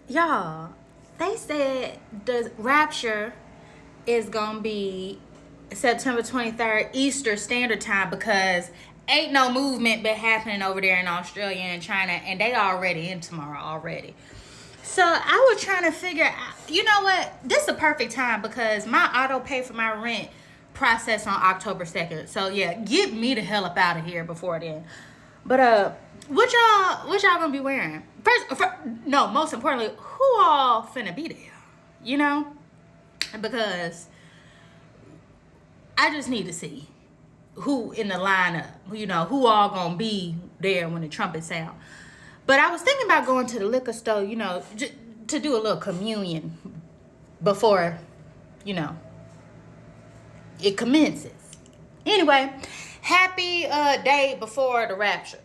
Y'all, they said the rapture is gonna be September 23rd Easter Standard Time because ain't no movement been happening over there in Australia and China, and they already in tomorrow already. So I was trying to figure out, you know what? This is a perfect time because my auto pay for my rent process on October 2nd. So yeah, get me the hell up out of here before then. But what y'all gonna be wearing? No, most importantly, who all finna be there? You know, because I just need to see who in the lineup. You know, who all gonna be there when the trumpet sound. But I was thinking about going to the liquor store. You know, to do a little communion before, you know, it commences. Anyway, happy day before the rapture.